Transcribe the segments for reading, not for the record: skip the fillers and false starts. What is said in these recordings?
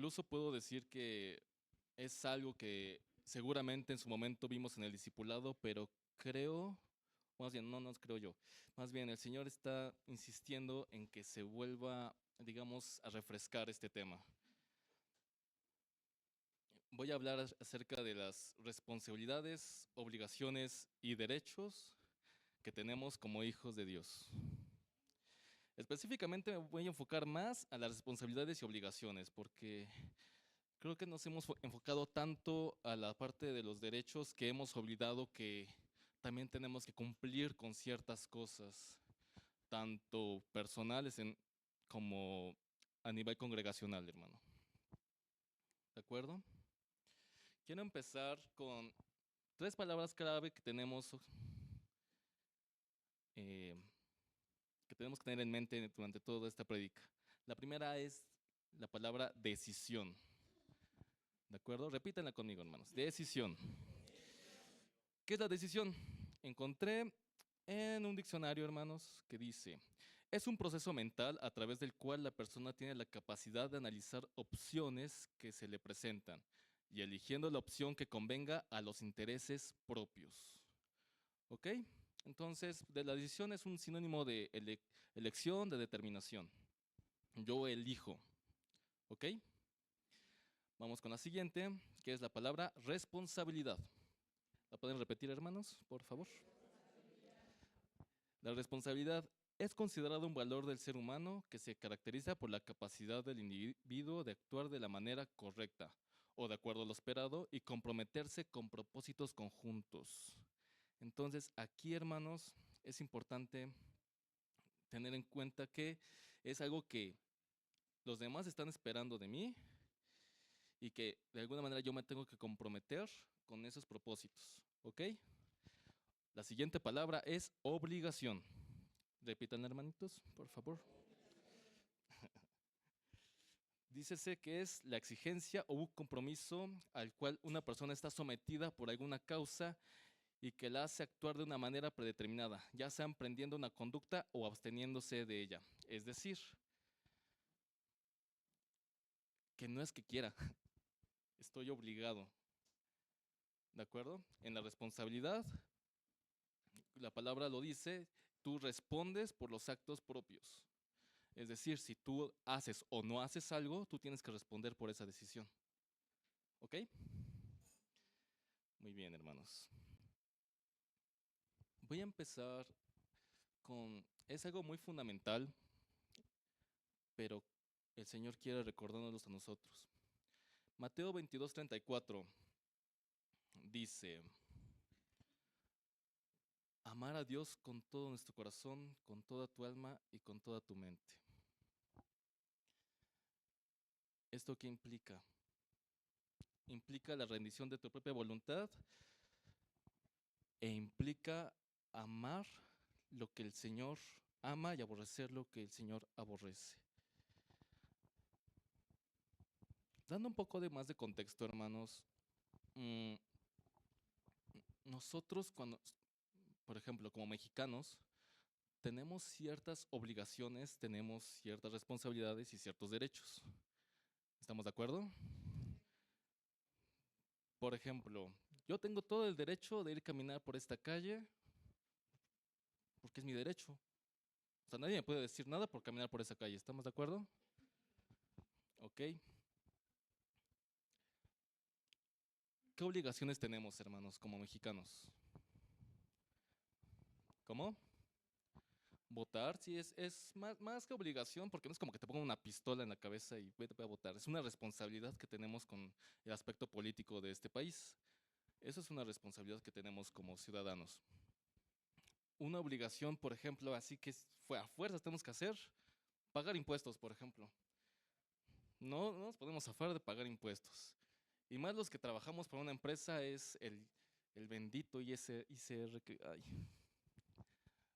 Incluso puedo decir que es algo que seguramente en su momento vimos en el discipulado, pero creo, más bien, no creo yo, más bien el Señor está insistiendo en que se vuelva, digamos, a refrescar este tema. Voy a hablar acerca de las responsabilidades, obligaciones y derechos que tenemos como hijos de Dios. Específicamente me voy a enfocar más a las responsabilidades y obligaciones, porque creo que nos hemos enfocado tanto a la parte de los derechos que hemos olvidado que también tenemos que cumplir con ciertas cosas, tanto personales como a nivel congregacional, hermano. ¿De acuerdo? Quiero empezar con tres palabras clave eh, que tenemos que tener en mente durante toda esta prédica. La primera es la palabra decisión. ¿De acuerdo? Repítanla conmigo, hermanos. Decisión. ¿Qué es la decisión? Encontré en un diccionario, hermanos, que dice, es un proceso mental a través del cual la persona tiene la capacidad de analizar opciones que se le presentan y eligiendo la opción que convenga a los intereses propios. ¿Ok? Entonces, de la decisión es un sinónimo de elección, de determinación. Yo elijo. ¿Ok? Vamos con la siguiente, que es la palabra responsabilidad. ¿La pueden repetir, hermanos, por favor? La responsabilidad es considerado un valor del ser humano que se caracteriza por la capacidad del individuo de actuar de la manera correcta o de acuerdo a lo esperado y comprometerse con propósitos conjuntos. Entonces, aquí, hermanos, es importante tener en cuenta que es algo que los demás están esperando de mí y que de alguna manera yo me tengo que comprometer con esos propósitos. ¿Ok? La siguiente palabra es obligación. Repitan, hermanitos, por favor. Dícese que es la exigencia o un compromiso al cual una persona está sometida por alguna causa y que la hace actuar de una manera predeterminada, ya sea emprendiendo una conducta o absteniéndose de ella. Es decir, que no es que quiera, estoy obligado. ¿De acuerdo? En la responsabilidad, la palabra lo dice, tú respondes por los actos propios. Es decir, si tú haces o no haces algo, tú tienes que responder por esa decisión. ¿Ok? Muy bien, hermanos. Voy a empezar es algo muy fundamental, pero el Señor quiere recordárnoslos a nosotros. Mateo 22:34 dice, amar a Dios con todo nuestro corazón, con toda tu alma y con toda tu mente. ¿Esto qué implica? Implica la rendición de tu propia voluntad e implica amar lo que el Señor ama y aborrecer lo que el Señor aborrece. Dando un poco de más de contexto, hermanos, nosotros cuando, por ejemplo, como mexicanos, tenemos ciertas obligaciones, tenemos ciertas responsabilidades y ciertos derechos. ¿Estamos de acuerdo? Por ejemplo, yo tengo todo el derecho de ir a caminar por esta calle porque es mi derecho. O sea, nadie me puede decir nada por caminar por esa calle. ¿Estamos de acuerdo? Ok. ¿Qué obligaciones tenemos, hermanos, como mexicanos? ¿Cómo? Votar, sí, es más que obligación, porque no es como que te pongan una pistola en la cabeza y vete a votar. Es una responsabilidad que tenemos con el aspecto político de este país. Eso es una responsabilidad que tenemos como ciudadanos. Una obligación, por ejemplo, así que fue a fuerzas tenemos que hacer, pagar impuestos, por ejemplo. No nos podemos zafar de pagar impuestos. Y más los que trabajamos para una empresa es el bendito ICR que, ay,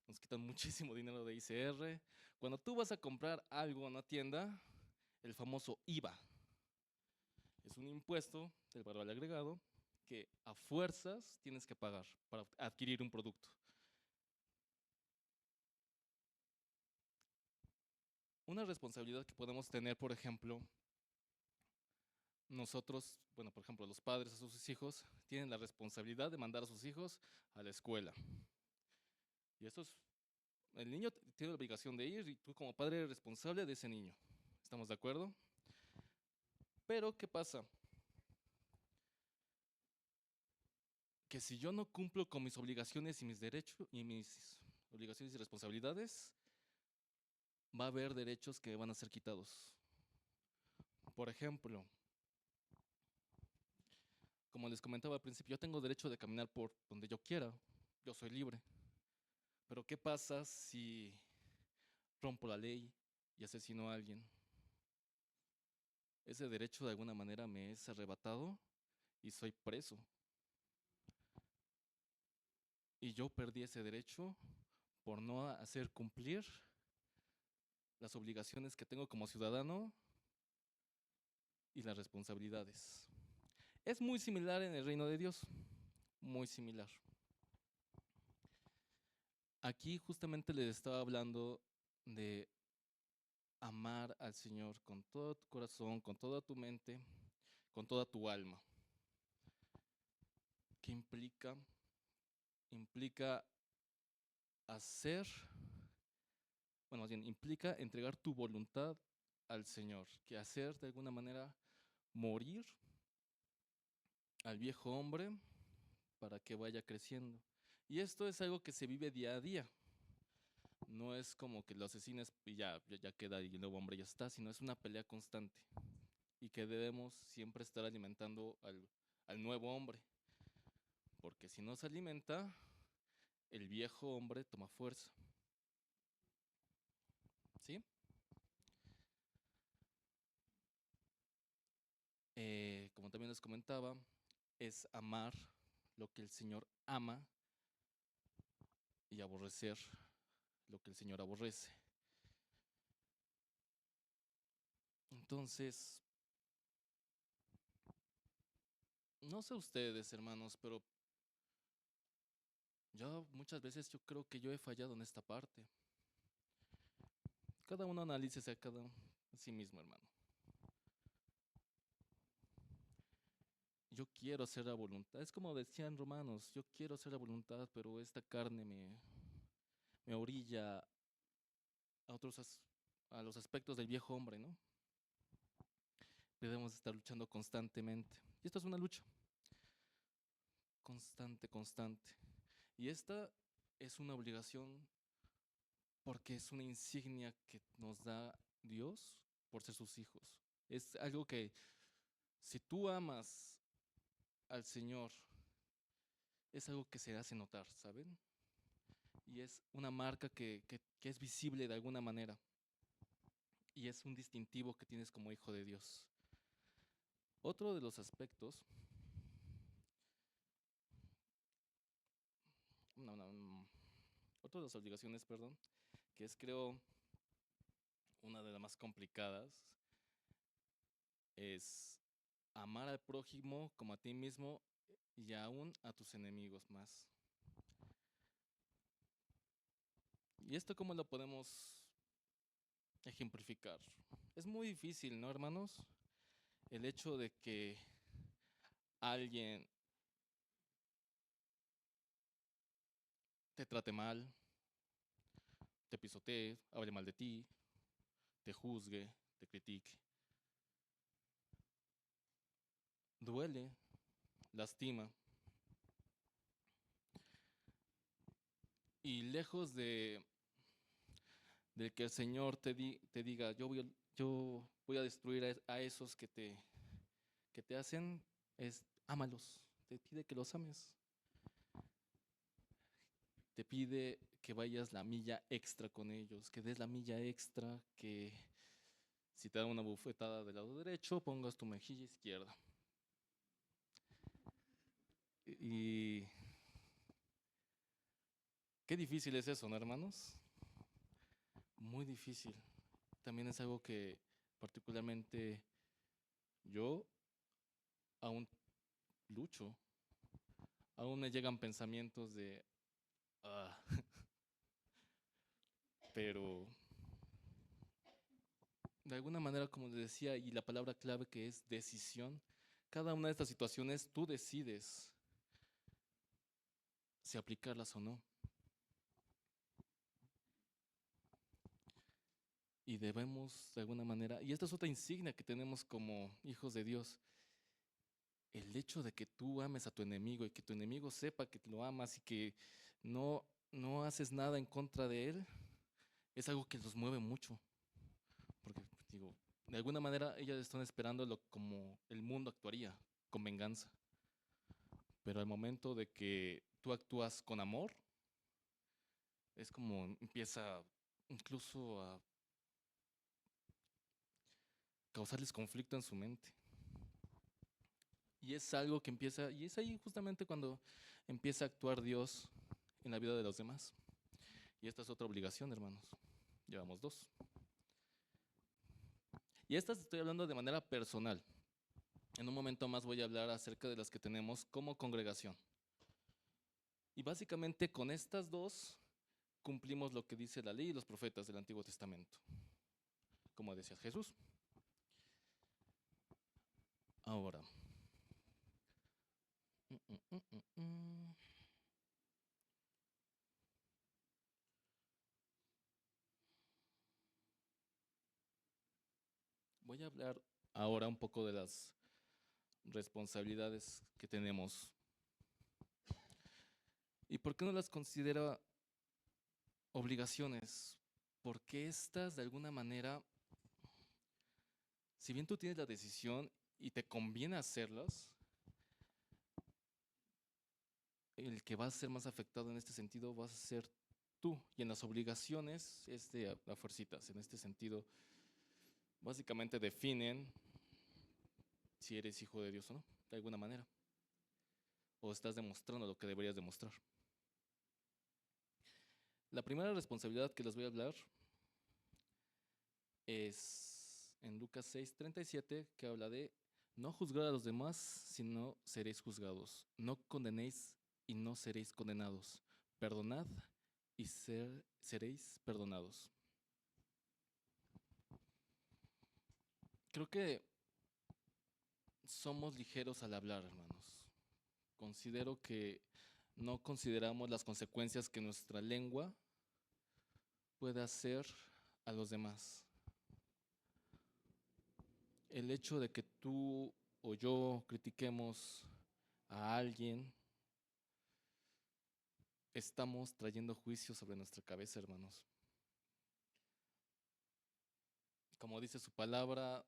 nos quitan muchísimo dinero de ICR. Cuando tú vas a comprar algo en una tienda, el famoso IVA es un impuesto del valor agregado que a fuerzas tienes que pagar para adquirir un producto. Una responsabilidad que podemos tener, por ejemplo, nosotros, bueno, por ejemplo, los padres a sus hijos tienen la responsabilidad de mandar a sus hijos a la escuela. Y esto es, el niño tiene la obligación de ir y tú como padre eres responsable de ese niño. ¿Estamos de acuerdo? Pero, ¿qué pasa? Que si yo no cumplo con mis obligaciones y mis derechos y mis obligaciones y responsabilidades, va a haber derechos que van a ser quitados. Por ejemplo, como les comentaba al principio, yo tengo derecho de caminar por donde yo quiera, yo soy libre. Pero ¿qué pasa si rompo la ley y asesino a alguien? Ese derecho de alguna manera me es arrebatado y soy preso. Y yo perdí ese derecho por no hacer cumplir las obligaciones que tengo como ciudadano y las responsabilidades. Es muy similar en el reino de Dios, muy similar. Aquí justamente les estaba hablando de amar al Señor con todo tu corazón, con toda tu mente, con toda tu alma. ¿Qué implica? Implica hacer, bueno, más bien, implica entregar tu voluntad al Señor, que hacer de alguna manera morir al viejo hombre para que vaya creciendo. Y esto es algo que se vive día a día. No es como que lo asesines y ya queda y el nuevo hombre ya está, sino es una pelea constante y que debemos siempre estar alimentando al nuevo hombre. Porque si no se alimenta, el viejo hombre toma fuerza. ¿Sí? Como también les comentaba, es amar lo que el Señor ama y aborrecer lo que el Señor aborrece. Entonces, no sé ustedes, hermanos, pero yo muchas veces yo creo que yo he fallado en esta parte. Cada uno analícese a sí mismo, hermano. Yo quiero hacer la voluntad. Es como decían Romanos, yo quiero hacer la voluntad, pero esta carne me orilla a a los aspectos del viejo hombre, ¿no? Debemos estar luchando constantemente. Y esto es una lucha constante, constante. Y esta es una obligación porque es una insignia que nos da Dios por ser sus hijos. Es algo que si tú amas al Señor, es algo que se hace notar, ¿saben? Y es una marca que es visible de alguna manera. Y es un distintivo que tienes como hijo de Dios. Otro de los aspectos, otra de las obligaciones, perdón, que es creo una de las más complicadas, es amar al prójimo como a ti mismo y aún a tus enemigos más. ¿Y esto cómo lo podemos ejemplificar? Es muy difícil, ¿no, hermanos? El hecho de que alguien te trate mal, te pisotee, hable mal de ti, te juzgue, te critique. Duele, lastima. Y lejos de que el Señor te diga, yo voy a destruir a esos que te hacen, es ámalos. Te pide que los ames. Te pide que vayas la milla extra con ellos, que des la milla extra, que si te dan una bufetada del lado derecho, pongas tu mejilla izquierda. Y qué difícil es eso, ¿no, hermanos? Muy difícil. También es algo que particularmente yo aún lucho. Aún me llegan pensamientos de, ah, pero de alguna manera, como les decía, y la palabra clave que es decisión, cada una de estas situaciones tú decides si aplicarlas o no. Y debemos, de alguna manera, y esta es otra insignia que tenemos como hijos de Dios, el hecho de que tú ames a tu enemigo y que tu enemigo sepa que lo amas y que no haces nada en contra de él, es algo que los mueve mucho. Porque, digo, de alguna manera ellas están esperándolo como el mundo actuaría, con venganza. Pero al momento de que tú actúas con amor, es como empieza incluso a causarles conflicto en su mente. Y es algo que empieza, y es ahí justamente cuando empieza a actuar Dios en la vida de los demás. Y esta es otra obligación, hermanos. Llevamos dos. Y estas estoy hablando de manera personal. En un momento más voy a hablar acerca de las que tenemos como congregación. Y básicamente con estas dos cumplimos lo que dice la ley y los profetas del Antiguo Testamento, como decía Jesús. Ahora, voy a hablar ahora un poco de las responsabilidades que tenemos. ¿Y por qué no las considera obligaciones? Porque estas, de alguna manera, si bien tú tienes la decisión y te conviene hacerlas, el que va a ser más afectado en este sentido vas a ser tú. Y en las obligaciones es de a fuercitas. En este sentido, básicamente definen si eres hijo de Dios o no, de alguna manera. O estás demostrando lo que deberías demostrar. La primera responsabilidad que les voy a hablar es en Lucas 6:37, que habla de no juzgar a los demás, sino seréis juzgados. No condenéis y no seréis condenados. Perdonad y seréis perdonados. Creo que somos ligeros al hablar, hermanos. Considero que no consideramos las consecuencias que nuestra lengua puede hacer a los demás. El hecho de que tú o yo critiquemos a alguien, estamos trayendo juicio sobre nuestra cabeza, hermanos. Como dice su palabra,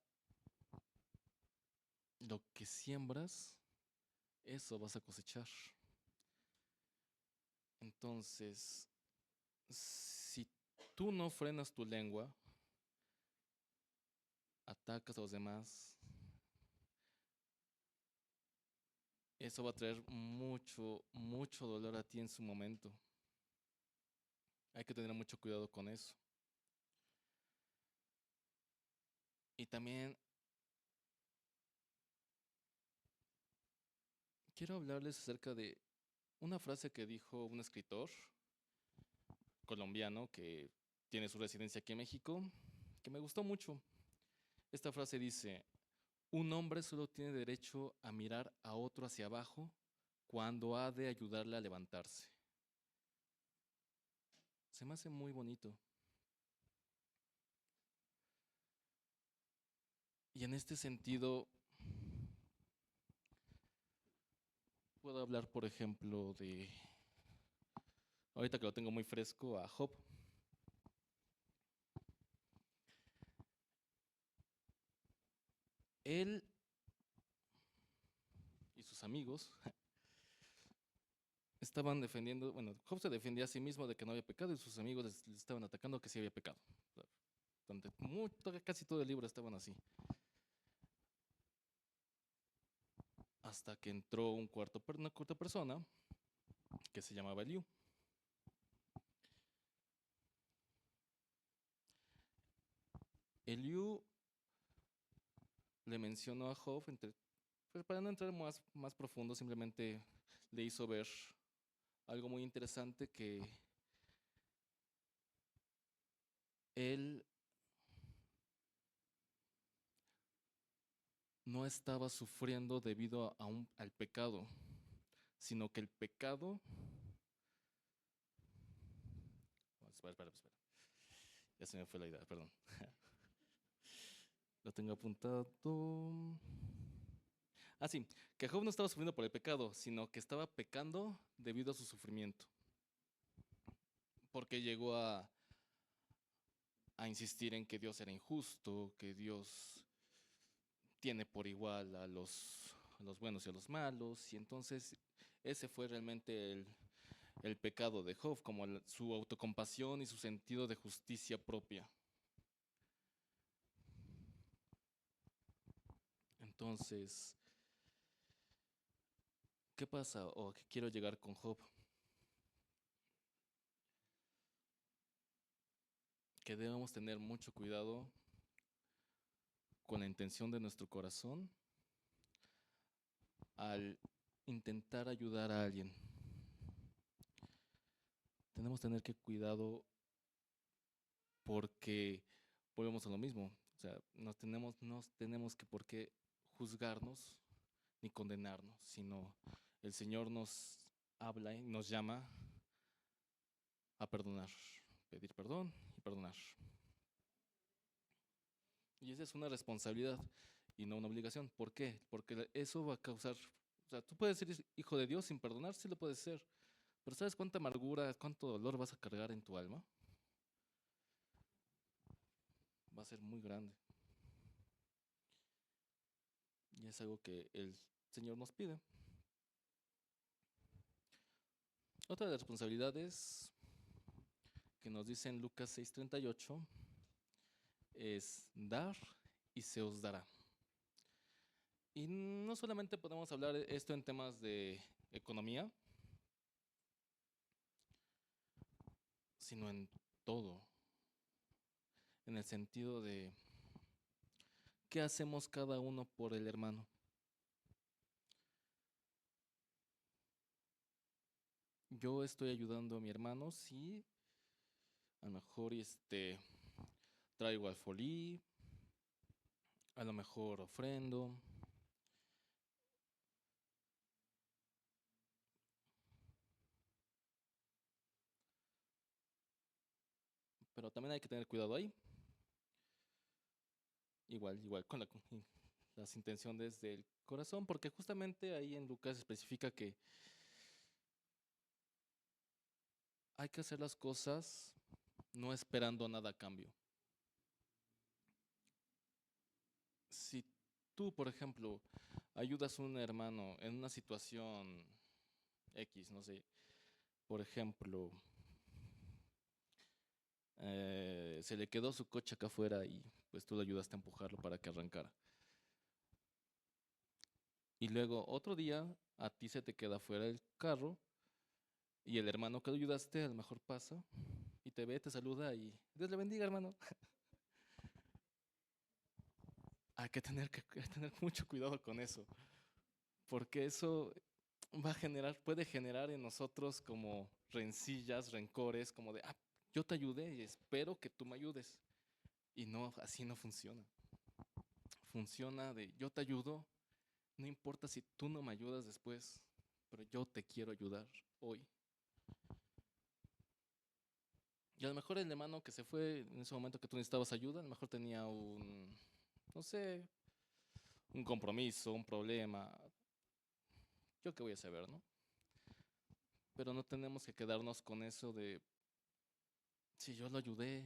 lo que siembras, eso vas a cosechar. Entonces, si tú no frenas tu lengua, atacas a los demás, eso va a traer mucho, mucho dolor a ti en su momento. Hay que tener mucho cuidado con eso. Y también quiero hablarles acerca de una frase que dijo un escritor colombiano que tiene su residencia aquí en México, que me gustó mucho. Esta frase dice: un hombre solo tiene derecho a mirar a otro hacia abajo cuando ha de ayudarle a levantarse. Se me hace muy bonito. Y en este sentido, puedo hablar, por ejemplo, de, ahorita que lo tengo muy fresco, a Job. Él y sus amigos estaban defendiendo, bueno, Job se defendía a sí mismo de que no había pecado y sus amigos les estaban atacando que sí había pecado. Casi todo el libro estaban así. Hasta que entró una cuarta persona que se llamaba Eliú. Eliú le mencionó a Job, pues para no entrar más profundo, simplemente le hizo ver algo muy interesante, que él no estaba sufriendo debido al pecado, sino que el pecado... espera. Ya se me fue la idea, perdón. Lo tengo apuntado. Ah, sí, que Job no estaba sufriendo por el pecado, sino que estaba pecando debido a su sufrimiento. Porque llegó a insistir en que Dios era injusto, que Dios tiene por igual a los buenos y a los malos. Y entonces ese fue realmente el pecado de Job, como su autocompasión y su sentido de justicia propia. Entonces, ¿qué pasa? O que quiero llegar con Job. Que debemos tener mucho cuidado con la intención de nuestro corazón al intentar ayudar a alguien. Tenemos que tener cuidado porque volvemos a lo mismo. O sea, no tenemos que por qué juzgarnos ni condenarnos, sino el Señor nos habla y nos llama a perdonar, pedir perdón y perdonar. Y esa es una responsabilidad y no una obligación. ¿Por qué? Porque eso va a causar, o sea, tú puedes ser hijo de Dios sin perdonar, sí lo puedes ser, pero ¿sabes cuánta amargura, cuánto dolor vas a cargar en tu alma? Va a ser muy grande. Y es algo que el Señor nos pide. Otra de las responsabilidades que nos dice en Lucas 6:38 es dar y se os dará. Y no solamente podemos hablar esto en temas de economía, sino en todo, en el sentido de qué hacemos cada uno por el hermano. Yo estoy ayudando a mi hermano, sí, a lo mejor traigo alfolí, a lo mejor ofrendo, pero también hay que tener cuidado ahí. Igual con las intenciones del corazón, porque justamente ahí en Lucas especifica que hay que hacer las cosas no esperando nada a cambio. Si tú, por ejemplo, ayudas a un hermano en una situación X, no sé, por ejemplo, se le quedó su coche acá afuera y pues tú le ayudaste a empujarlo para que arrancara. Y luego otro día a ti se te queda fuera el carro y el hermano que le ayudaste a lo mejor pasa y te ve, te saluda y Dios le bendiga, hermano. Hay que tener mucho cuidado con eso, porque eso puede generar en nosotros como rencillas, rencores, como de, yo te ayudé y espero que tú me ayudes. Y no, así no funciona. Funciona de, yo te ayudo, no importa si tú no me ayudas después, pero yo te quiero ayudar hoy. Y a lo mejor el hermano que se fue en ese momento que tú necesitabas ayuda, a lo mejor tenía no sé, un compromiso, un problema. Yo qué voy a saber, ¿no? Pero no tenemos que quedarnos con eso de, si yo lo ayudé,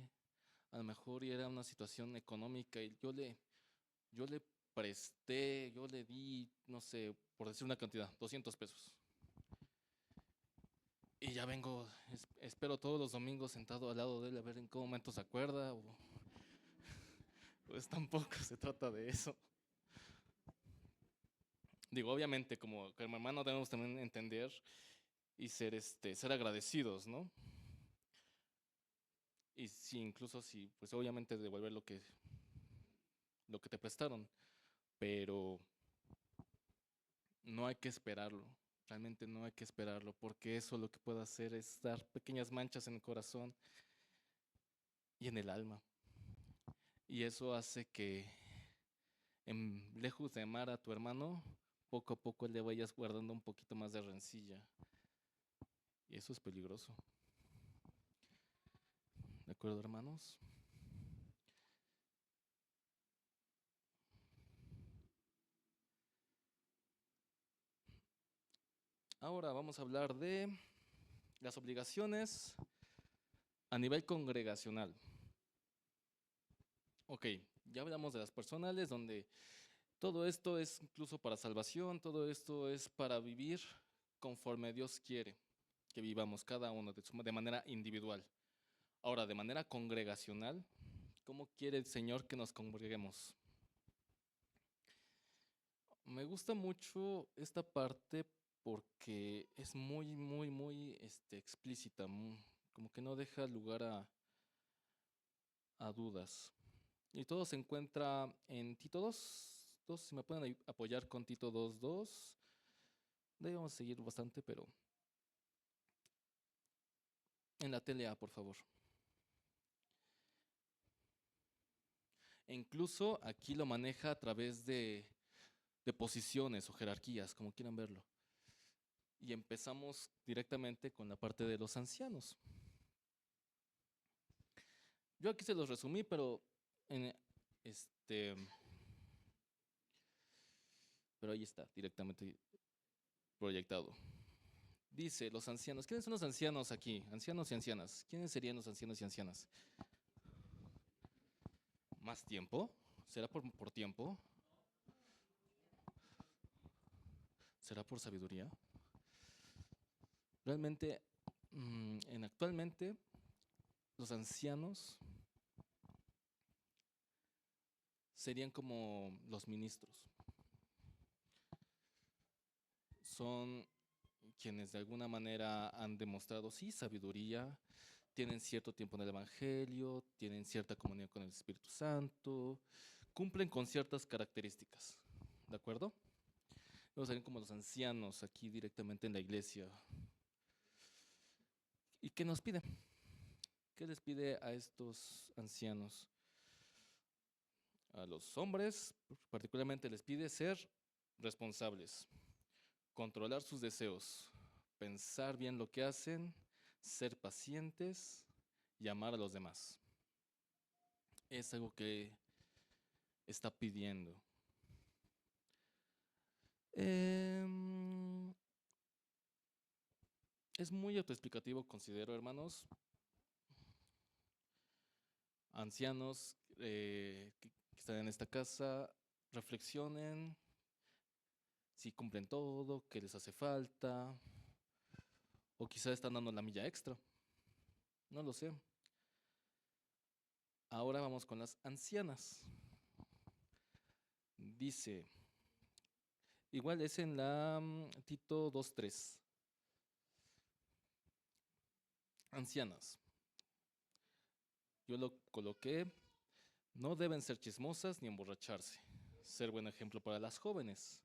a lo mejor y era una situación económica y yo le presté, yo le di, no sé, por decir una cantidad, 200 pesos. Y ya vengo, espero todos los domingos sentado al lado de él a ver en qué momento se acuerda. Pues tampoco se trata de eso. Digo, obviamente, como hermano debemos también entender y ser agradecidos, ¿no? Y si incluso si, pues obviamente devolver lo que te prestaron, pero no hay que esperarlo, realmente no hay que esperarlo, porque eso lo que puede hacer es dar pequeñas manchas en el corazón y en el alma. Y eso hace que lejos de amar a tu hermano, poco a poco le vayas guardando un poquito más de rencilla. Y eso es peligroso. ¿De acuerdo, hermanos? Ahora vamos a hablar de las obligaciones a nivel congregacional. Ok, ya hablamos de las personales, donde todo esto es incluso para salvación, todo esto es para vivir conforme Dios quiere que vivamos cada uno de manera individual. Ahora, de manera congregacional, ¿cómo quiere el Señor que nos congreguemos? Me gusta mucho esta parte porque es muy explícita, como que no deja lugar a dudas. Y todo se encuentra en Tito 2, si me pueden apoyar con Tito 2:2. Debemos seguir bastante, pero en la TLA, por favor. E incluso aquí lo maneja a través de posiciones o jerarquías, como quieran verlo. Y empezamos directamente con la parte de los ancianos. Yo aquí se los resumí, pero este, pero ahí está, directamente proyectado. Dice, los ancianos. ¿Quiénes son los ancianos aquí? Ancianos y ancianas. ¿Quiénes serían los ancianos y ancianas? ¿Más tiempo? ¿Será por tiempo? ¿Será por sabiduría? Realmente, actualmente, los ancianos serían como los ministros. Son quienes de alguna manera han demostrado, sí, sabiduría, tienen cierto tiempo en el Evangelio, tienen cierta comunión con el Espíritu Santo, cumplen con ciertas características, ¿de acuerdo? Vamos a ver como los ancianos aquí directamente en la iglesia. ¿Y qué nos pide? ¿Qué les pide a estos ancianos? A los hombres, particularmente, les pide ser responsables, controlar sus deseos, pensar bien lo que hacen, ser pacientes y amar a los demás. Es algo que está pidiendo. Es muy autoexplicativo, considero, hermanos. Ancianos que están en esta casa, reflexionen si cumplen todo, qué les hace falta, o quizá están dando la milla extra. No lo sé. Ahora vamos con las ancianas. Dice, igual es en la Tito 2:3. Ancianas. Yo lo coloqué, no deben ser chismosas ni emborracharse. Ser buen ejemplo para las jóvenes.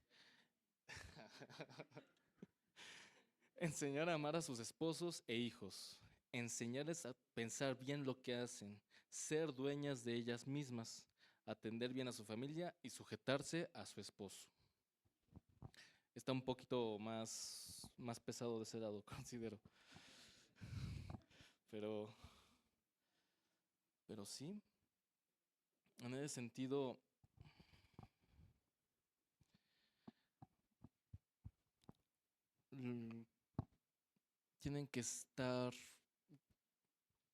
Enseñar a amar a sus esposos e hijos. Enseñarles a pensar bien lo que hacen. Ser dueñas de ellas mismas. Atender bien a su familia y sujetarse a su esposo. Está un poquito más pesado de ese lado, considero. Pero sí, en ese sentido, tienen que estar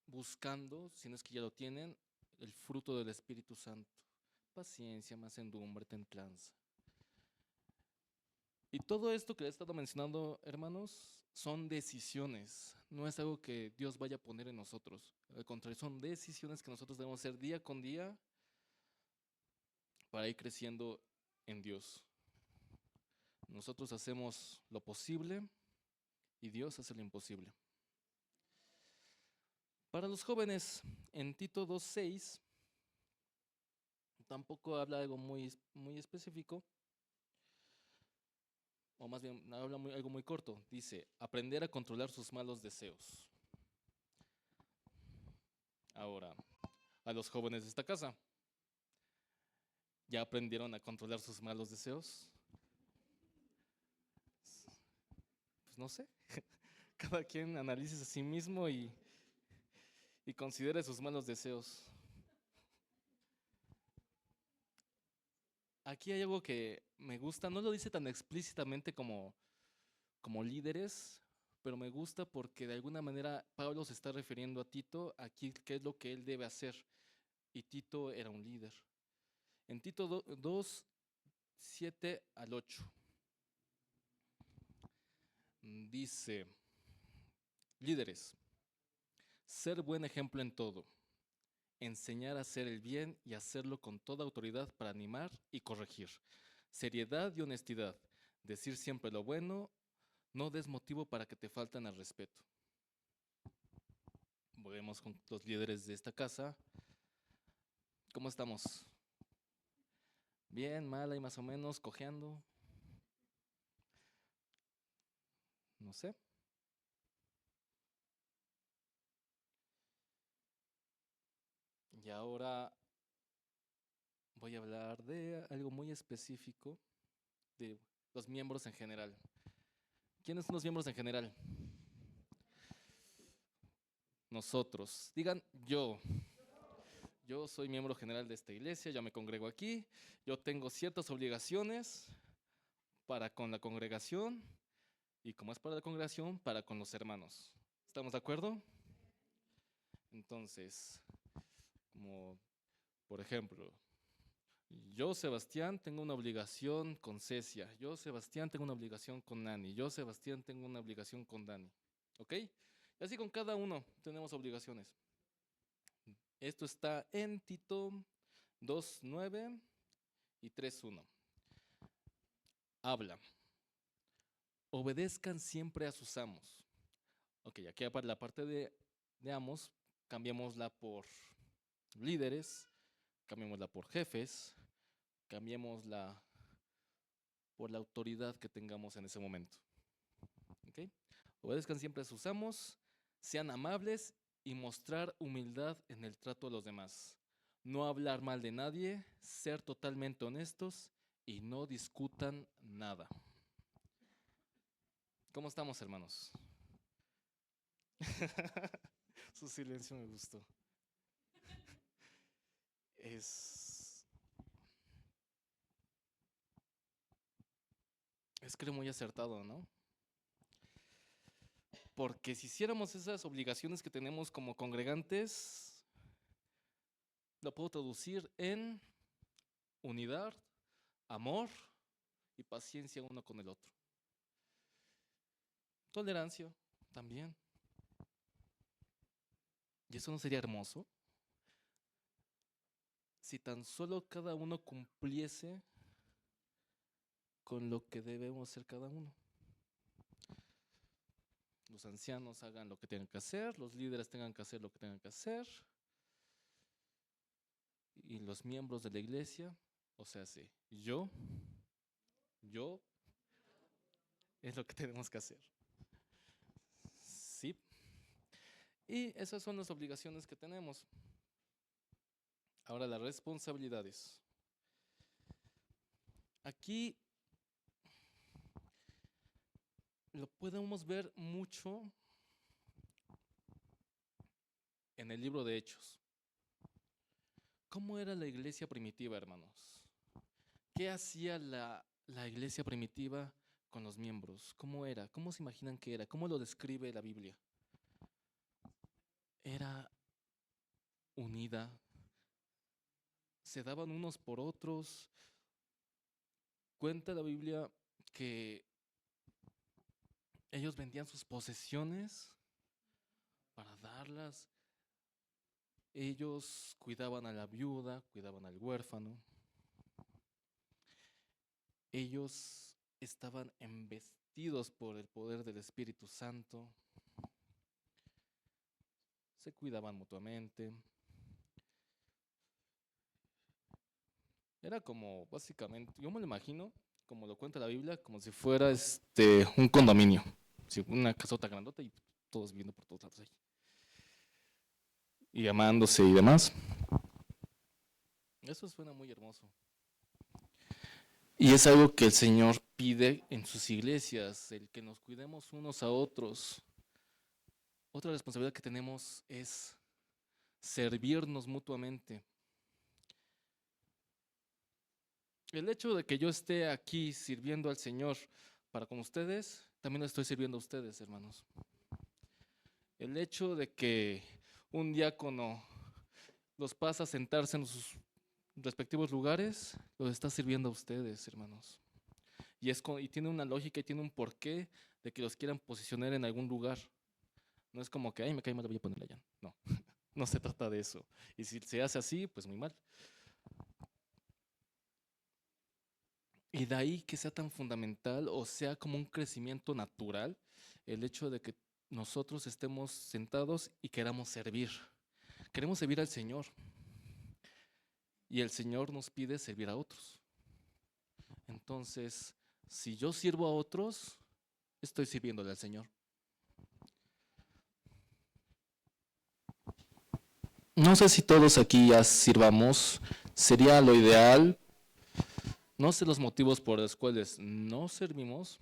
buscando, si no es que ya lo tienen, el fruto del Espíritu Santo. Paciencia, mansedumbre, templanza. Y todo esto que he estado mencionando, hermanos, son decisiones. No es algo que Dios vaya a poner en nosotros. Al contrario, son decisiones que nosotros debemos hacer día con día para ir creciendo en Dios. Nosotros hacemos lo posible y Dios hace lo imposible. Para los jóvenes, en Tito 2:6, tampoco habla de algo muy específico, o más bien habla algo muy corto. Dice, aprender a controlar sus malos deseos. Ahora, a los jóvenes de esta casa, ¿Ya aprendieron a controlar sus malos deseos? Pues no sé. Cada quien analice a sí mismo y considere sus malos deseos. Aquí hay algo que me gusta, no lo dice tan explícitamente como líderes, pero me gusta porque de alguna manera Pablo se está refiriendo a Tito, aquí qué es lo que él debe hacer. Y Tito era un líder. En Tito 2, 7 al 8, dice, líderes, ser buen ejemplo en todo, enseñar a hacer el bien y hacerlo con toda autoridad para animar y corregir. Seriedad y honestidad, decir siempre lo bueno, no des motivo para que te falten al respeto. Volvemos con los líderes de esta casa. ¿Cómo estamos? Bien, mal, ahí más o menos, cojeando. No sé. Y ahora voy a hablar de algo muy específico de los miembros en general. ¿Quiénes son los miembros en general? Nosotros. Digan yo. Yo soy miembro general de esta iglesia, yo me congrego aquí, yo tengo ciertas obligaciones para con la congregación y como es para la congregación, para con los hermanos. ¿Estamos de acuerdo? Entonces, como por ejemplo, yo, Sebastián, tengo una obligación con Cecia. Yo, Sebastián, tengo una obligación con Nani. Yo, Sebastián, tengo una obligación con Dani. ¿Ok? Y así con cada uno tenemos obligaciones. Esto está en Tito 2:9 y 3:1. Habla. Obedezcan siempre a sus amos. Ok, aquí para la parte de amos, cambiémosla por líderes, cambiémosla por jefes, cambiémosla por la autoridad que tengamos en ese momento. ¿Okay? Obedezcan siempre a sus amos, sean amables y mostrar humildad en el trato a los demás. No hablar mal de nadie, ser totalmente honestos y no discutan nada. ¿Cómo estamos, hermanos? Su silencio me gustó. Es creo muy acertado, ¿no? Porque si hiciéramos esas obligaciones que tenemos como congregantes, lo puedo traducir en unidad, amor y paciencia uno con el otro. Tolerancia también. ¿Y eso no sería hermoso? Si tan solo cada uno cumpliese con lo que debemos ser cada uno. Los ancianos hagan lo que tengan que hacer, los líderes tengan que hacer lo que tengan que hacer, y los miembros de la iglesia, o sea, sí, yo, es lo que tenemos que hacer. Sí. Y esas son las obligaciones que tenemos. Ahora las responsabilidades. Aquí lo podemos ver mucho en el libro de Hechos. ¿Cómo era la iglesia primitiva, hermanos? ¿Qué hacía la iglesia primitiva con los miembros? ¿Cómo era? ¿Cómo se imaginan que era? ¿Cómo lo describe la Biblia? Era unida, se daban unos por otros. Cuenta la Biblia que ellos vendían sus posesiones para darlas. Ellos cuidaban a la viuda, cuidaban al huérfano. Ellos estaban embestidos por el poder del Espíritu Santo. Se cuidaban mutuamente. Era como, básicamente, yo me lo imagino, como lo cuenta la Biblia, como si fuera un condominio. Sí, una casota grandota y todos viviendo por todos lados ahí. Y amándose y demás. Eso suena muy hermoso. Y es algo que el Señor pide en sus iglesias, el que nos cuidemos unos a otros. Otra responsabilidad que tenemos es servirnos mutuamente. El hecho de que yo esté aquí sirviendo al Señor para con ustedes, también lo estoy sirviendo a ustedes, hermanos. El hecho de que un diácono los pasa a sentarse en sus respectivos lugares, los está sirviendo a ustedes, hermanos. Y tiene una lógica y tiene un porqué de que los quieran posicionar en algún lugar. No es como que, ay, me cae mal, voy a ponerle allá. No, no se trata de eso. Y si se hace así, pues muy mal. Y de ahí que sea tan fundamental o sea como un crecimiento natural el hecho de que nosotros estemos sentados y queramos servir. Queremos servir al Señor. Y el Señor nos pide servir a otros. Entonces, si yo sirvo a otros, estoy sirviéndole al Señor. No sé si todos aquí ya sirvamos. Sería lo ideal. No sé los motivos por los cuales no servimos,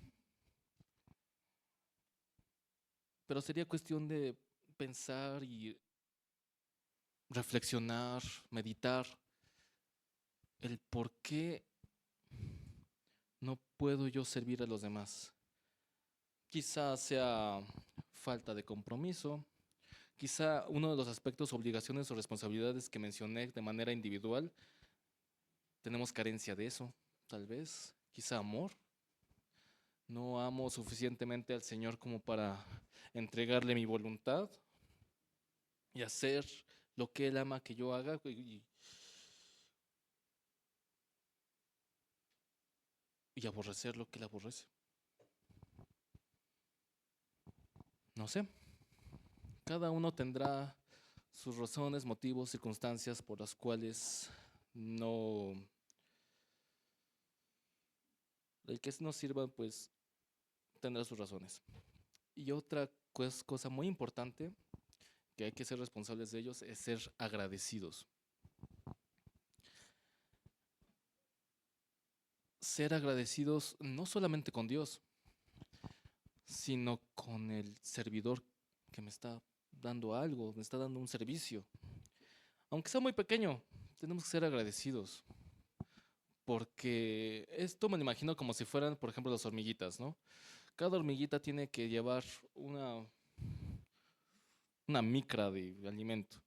pero sería cuestión de pensar y reflexionar, meditar el por qué no puedo yo servir a los demás. Quizá sea falta de compromiso, quizá uno de los aspectos, obligaciones o responsabilidades que mencioné de manera individual, tenemos carencia de eso, tal vez, quizá amor. No amo suficientemente al Señor como para entregarle mi voluntad y hacer lo que Él ama que yo haga y aborrecer lo que Él aborrece. No sé, cada uno tendrá sus razones, motivos, circunstancias por las cuales no, el que no sirva, pues tendrá sus razones. Y otra cosa muy importante que hay que ser responsables de ellos es ser agradecidos. Ser agradecidos no solamente con Dios, sino con el servidor que me está dando algo, me está dando un servicio. Aunque sea muy pequeño, tenemos que ser agradecidos. Porque esto me lo imagino como si fueran, por ejemplo, las hormiguitas, ¿no? Cada hormiguita tiene que llevar una micra de alimento.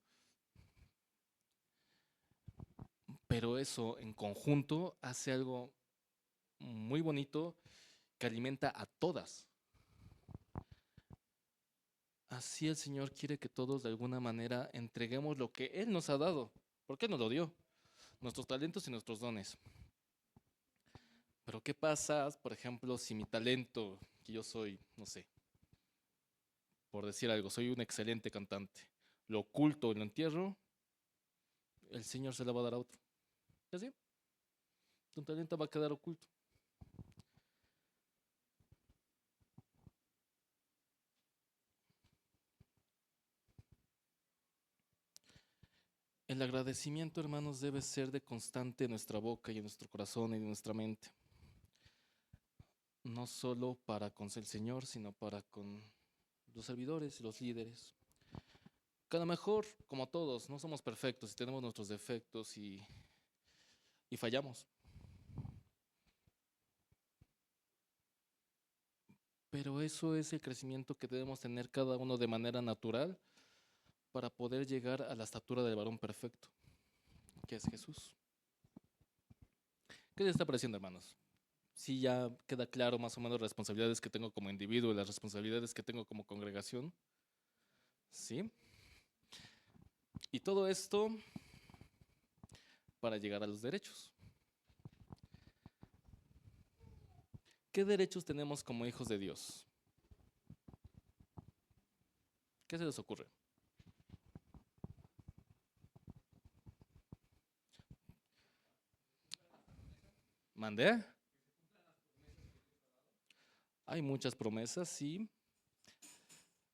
Pero eso en conjunto hace algo muy bonito que alimenta a todas. Así el Señor quiere que todos de alguna manera entreguemos lo que Él nos ha dado, porque Él nos lo dio, nuestros talentos y nuestros dones. Pero ¿qué pasa, por ejemplo, si mi talento, que yo soy, no sé, por decir algo, soy un excelente cantante, lo oculto y lo entierro, el Señor se la va a dar a otro? ¿Y así? Tu talento va a quedar oculto. El agradecimiento, hermanos, debe ser de constante en nuestra boca y en nuestro corazón y en nuestra mente. No solo para con el Señor, sino para con los servidores y los líderes. Que a lo mejor, como todos, no somos perfectos y tenemos nuestros defectos y fallamos. Pero eso es el crecimiento que debemos tener cada uno de manera natural para poder llegar a la estatura del varón perfecto, que es Jesús. ¿Qué les está pareciendo, hermanos? Sí, ya queda claro más o menos las responsabilidades que tengo como individuo y las responsabilidades que tengo como congregación. ¿Sí? Y todo esto para llegar a los derechos. ¿Qué derechos tenemos como hijos de Dios? ¿Qué se les ocurre? ¿Mandé? Hay muchas promesas, sí.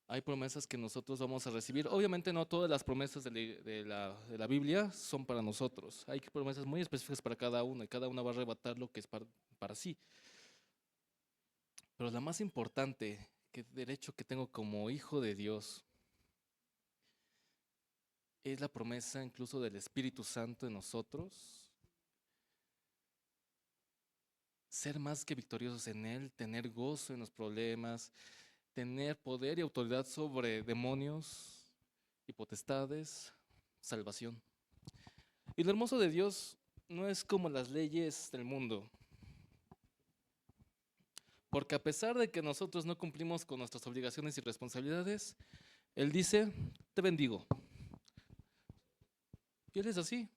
Hay promesas que nosotros vamos a recibir. Obviamente no todas las promesas de la Biblia son para nosotros. Hay promesas muy específicas para cada uno y cada una va a arrebatar lo que es para sí. Pero la más importante, que derecho que tengo como hijo de Dios, es la promesa incluso del Espíritu Santo en nosotros. Ser más que victoriosos en Él, tener gozo en los problemas, tener poder y autoridad sobre demonios y potestades, salvación. Y lo hermoso de Dios no es como las leyes del mundo, porque a pesar de que nosotros no cumplimos con nuestras obligaciones y responsabilidades, Él dice, te bendigo. Y Él es así.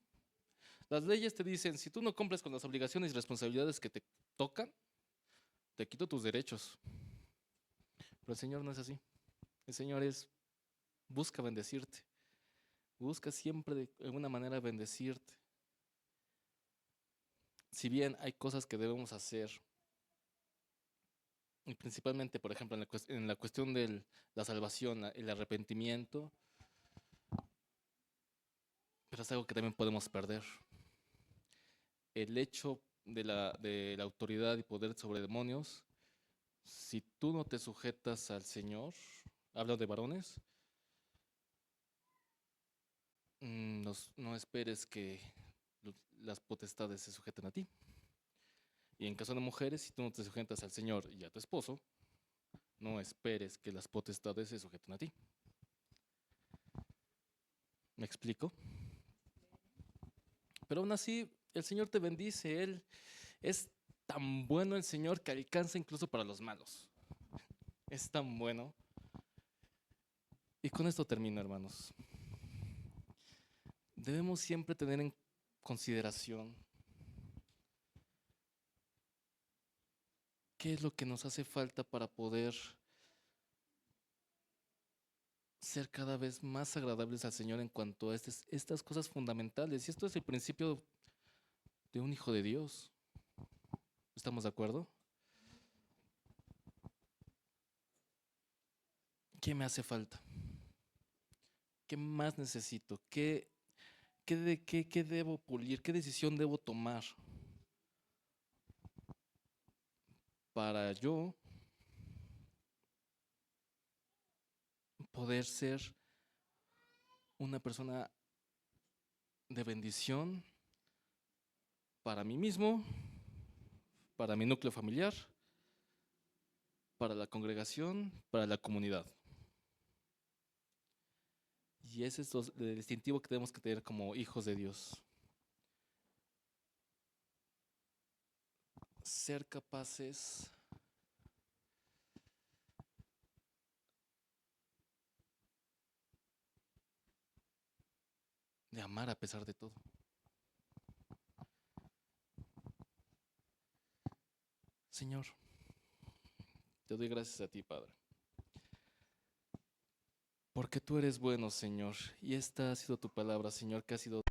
Las leyes te dicen, si tú no cumples con las obligaciones y responsabilidades que te tocan, te quito tus derechos. Pero el Señor no es así. El Señor busca bendecirte. Busca siempre de alguna manera bendecirte. Si bien hay cosas que debemos hacer, y principalmente, por ejemplo, en la cuestión de la salvación, el arrepentimiento, pero es algo que también podemos perder. El hecho de la autoridad y poder sobre demonios, si tú no te sujetas al Señor, hablo de varones, no esperes que las potestades se sujeten a ti. Y en caso de mujeres, si tú no te sujetas al Señor y a tu esposo, no esperes que las potestades se sujeten a ti. ¿Me explico? Pero aún así, el Señor te bendice. Él es tan bueno el Señor que alcanza incluso para los malos. Es tan bueno. Y con esto termino, hermanos. Debemos siempre tener en consideración qué es lo que nos hace falta para poder ser cada vez más agradables al Señor en cuanto a estas cosas fundamentales. Y esto es el principio de un hijo de Dios. ¿Estamos de acuerdo? ¿Qué me hace falta? ¿Qué más necesito? ¿Qué debo pulir? ¿Qué decisión debo tomar para yo poder ser una persona de bendición para mí mismo, para mi núcleo familiar, para la congregación, para la comunidad? Y ese es el distintivo que tenemos que tener como hijos de Dios. Ser capaces de amar a pesar de todo. Señor, te doy gracias a ti, Padre, porque tú eres bueno, Señor, y esta ha sido tu palabra, Señor, que ha sido